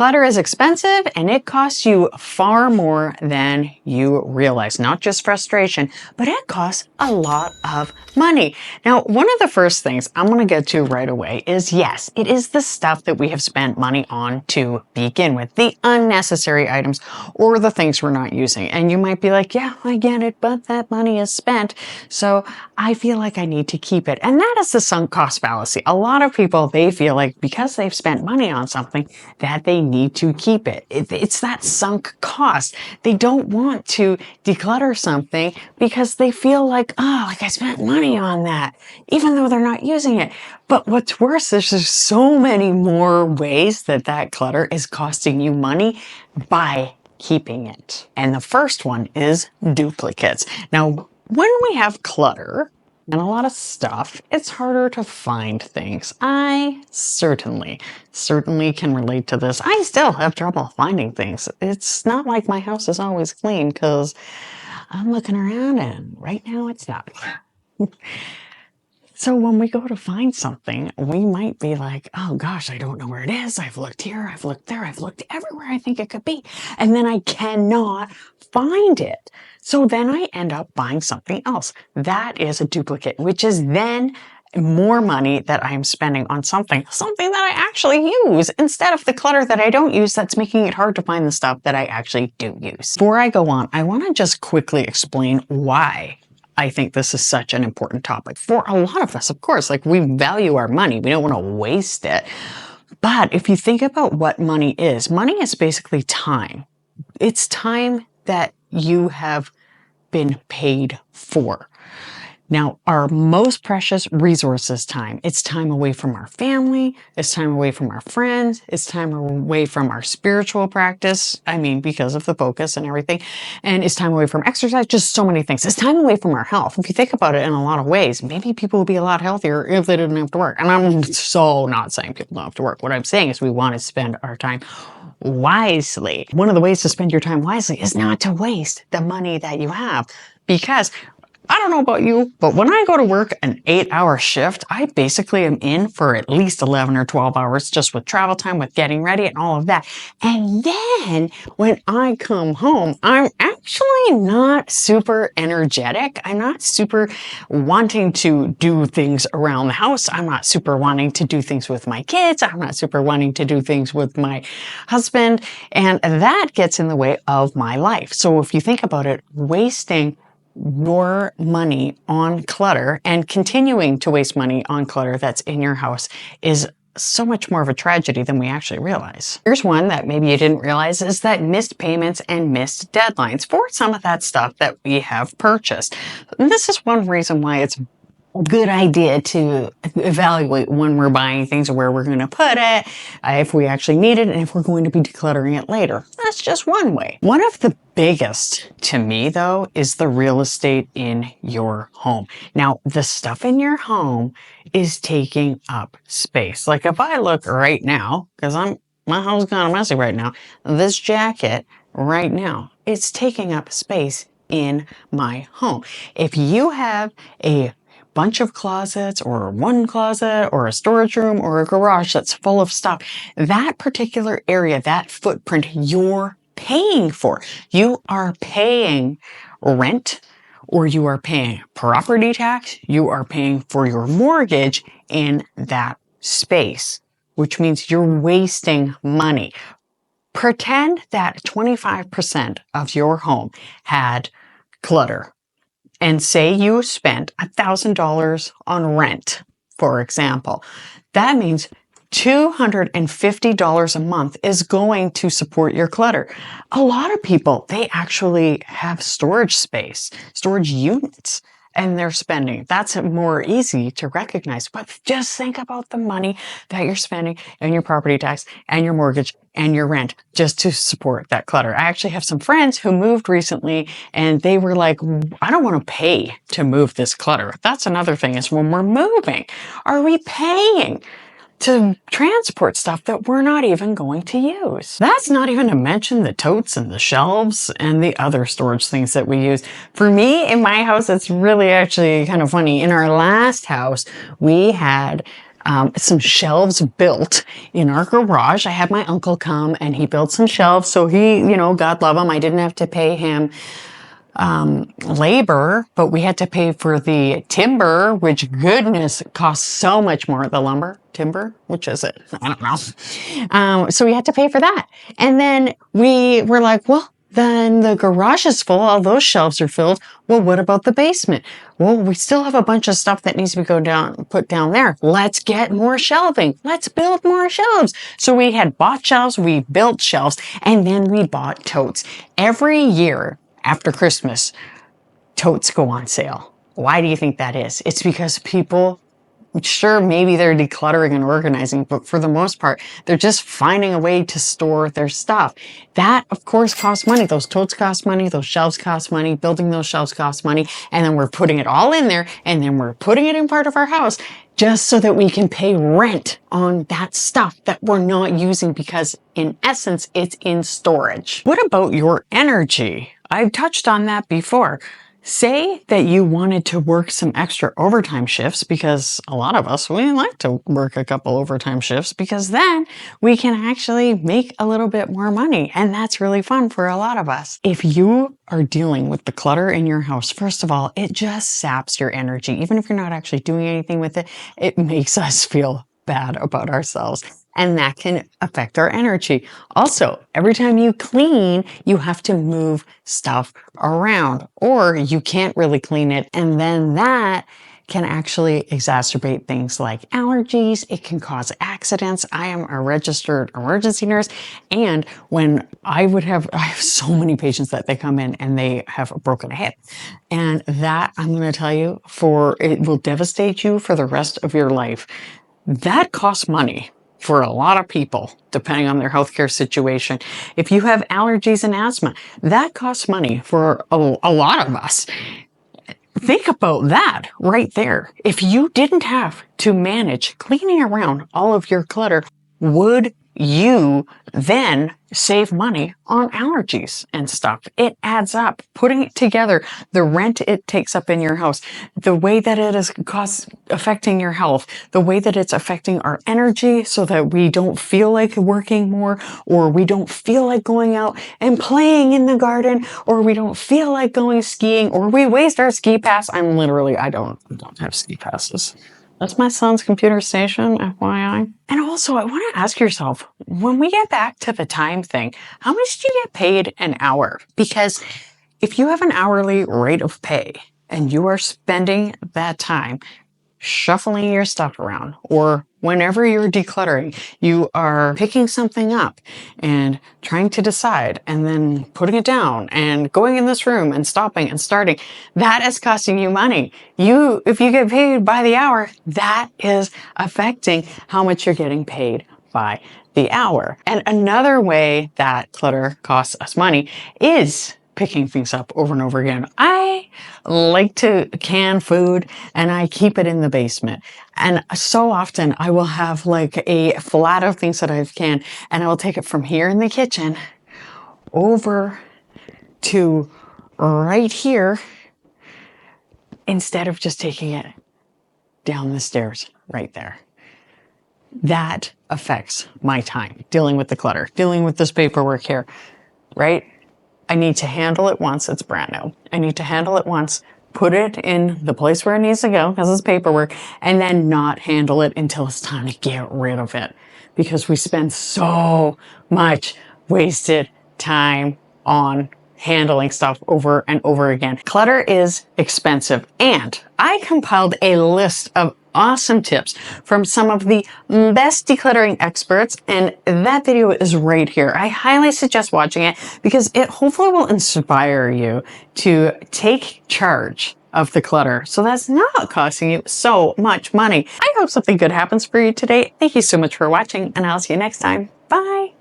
Clutter is expensive and it costs you far more than you realize. Not just frustration, but it costs a lot of money. Now, one of the first things I'm going to get to right away is, yes, it is the stuff that we have spent money on to begin with, the unnecessary items or the things we're not using. And you might be like, yeah, I get it, but that money is spent, so I feel like I need to keep it. And that is the sunk cost fallacy. A lot of people, they feel like because they've spent money on something that they need to keep it. It's that sunk cost. They don't want to declutter something because they feel like, oh, like I spent money on that, even though they're not using it. But what's worse is there's so many more ways that that clutter is costing you money by keeping it. And the first one is duplicates. Now, when we have clutter and a lot of stuff, it's harder to find things. I certainly can relate to this. I still have trouble finding things. It's not like my house is always clean because I'm looking around and right now it's not. So when we go to find something, we might be like, oh gosh, I don't know where it is. I've looked here, I've looked there, I've looked everywhere I think it could be. And then I cannot find it. So then I end up buying something else. That is a duplicate, which is then more money that I am spending on something that I actually use instead of the clutter that I don't use that's making it hard to find the stuff that I actually do use. Before I go on, I want to just quickly explain why I think this is such an important topic. For a lot of us, of course, like we value our money. We don't want to waste it. But if you think about what money is basically time. It's time that you have been paid for. Now, our most precious resource is time. It's time away from our family. It's time away from our friends. It's time away from our spiritual practice. I mean, because of the focus and everything. And it's time away from exercise, just so many things. It's time away from our health. If you think about it in a lot of ways, maybe people would be a lot healthier if they didn't have to work. And I'm so not saying people don't have to work. What I'm saying is we want to spend our time wisely. One of the ways to spend your time wisely is not to waste the money that you have, because I don't know about you, but when I go to work an 8-hour shift, I basically am in for at least 11 or 12 hours just with travel time, with getting ready and all of that. And then when I come home, I'm actually not super energetic. I'm not super wanting to do things around the house. I'm not super wanting to do things with my kids. I'm not super wanting to do things with my husband. And that gets in the way of my life. So if you think about it, wasting your money on clutter and continuing to waste money on clutter that's in your house is so much more of a tragedy than we actually realize. Here's one that maybe you didn't realize, is that missed payments and missed deadlines for some of that stuff that we have purchased. And this is one reason why it's a good idea to evaluate when we're buying things, where we're going to put it, if we actually need it, and if we're going to be decluttering it later. That's just one way. One of the biggest to me, though, is the real estate in your home. Now, the stuff in your home is taking up space. Like if I look right now, because my house is kind of messy right now, this jacket right now, it's taking up space in my home. If you have a bunch of closets or one closet or a storage room or a garage that's full of stuff, that particular area, that footprint, you're paying for. You are paying rent, or you are paying property tax, you are paying for your mortgage in that space, which means you're wasting money. Pretend that 25% of your home had clutter. And say you spent $1,000 on rent, for example. That means $250 a month is going to support your clutter. A lot of people, they actually have storage space, storage units, and they're spending. That's more easy to recognize. But just think about the money that you're spending on your property tax and your mortgage and your rent just to support that clutter. I actually have some friends who moved recently and they were like, I don't want to pay to move this clutter. That's another thing, is when we're moving, are we paying to transport stuff that we're not even going to use? That's not even to mention the totes and the shelves and the other storage things that we use. For me, in my house, it's really actually kind of funny. In our last house, we had some shelves built in our garage. I had my uncle come and he built some shelves. So he, you know, God love him, I didn't have to pay him labor, but we had to pay for the timber, which goodness costs so much more. The lumber, timber, which is it? I don't know. So we had to pay for that. And then we were like, well, then the garage is full. All those shelves are filled. Well, what about the basement? Well, we still have a bunch of stuff that needs to be put down there. Let's get more shelving. Let's build more shelves. So we had bought shelves, we built shelves, and then we bought totes. Every year after Christmas, totes go on sale. Why do you think that is? It's because people, sure, maybe they're decluttering and organizing, but for the most part, they're just finding a way to store their stuff. That, of course, costs money. Those totes cost money. Those shelves cost money. Building those shelves costs money. And then we're putting it all in there, and then we're putting it in part of our house just so that we can pay rent on that stuff that we're not using because, in essence, it's in storage. What about your energy? I've touched on that before. Say that you wanted to work some extra overtime shifts, because a lot of us, we like to work a couple overtime shifts because then we can actually make a little bit more money. And that's really fun for a lot of us. If you are dealing with the clutter in your house, first of all, it just saps your energy. Even if you're not actually doing anything with it, it makes us feel bad about ourselves. And that can affect our energy. Also, every time you clean, you have to move stuff around, or you can't really clean it. And then that can actually exacerbate things like allergies. It can cause accidents. I am a registered emergency nurse. And when I have so many patients that they come in and they have broken a hip. And that, I'm going to tell you, it will devastate you for the rest of your life. That costs money for a lot of people, depending on their healthcare situation. If you have allergies and asthma, that costs money for a lot of us. Think about that right there. If you didn't have to manage cleaning around all of your clutter, would you then save money on allergies and stuff? It adds up. Putting it together, the rent it takes up in your house, the way that it is affecting your health, the way that it's affecting our energy so that we don't feel like working more, or we don't feel like going out and playing in the garden, or we don't feel like going skiing, or we waste our ski pass. I don't have ski passes. That's my son's computer station, FYI. And also, I want to ask yourself, when we get back to the time thing, how much do you get paid an hour? Because if you have an hourly rate of pay and you are spending that time shuffling your stuff around, or whenever you're decluttering, you are picking something up and trying to decide and then putting it down and going in this room and stopping and starting, that is costing you money. If you get paid by the hour, that is affecting how much you're getting paid by the hour. And another way that clutter costs us money is picking things up over and over again. I like to can food and I keep it in the basement. And so often I will have like a flat of things that I've canned, and I will take it from here in the kitchen over to right here instead of just taking it down the stairs right there. That affects my time dealing with the clutter, dealing with this paperwork here, right? I need to handle it once it's brand new. I need to handle it once, put it in the place where it needs to go because it's paperwork, and then not handle it until it's time to get rid of it. Because we spend so much wasted time on handling stuff over and over again. Clutter is expensive, and I compiled a list of awesome tips from some of the best decluttering experts, and that video is right here. I highly suggest watching it because it hopefully will inspire you to take charge of the clutter so that's not costing you so much money. I hope something good happens for you today. Thank you so much for watching, and I'll see you next time. Bye.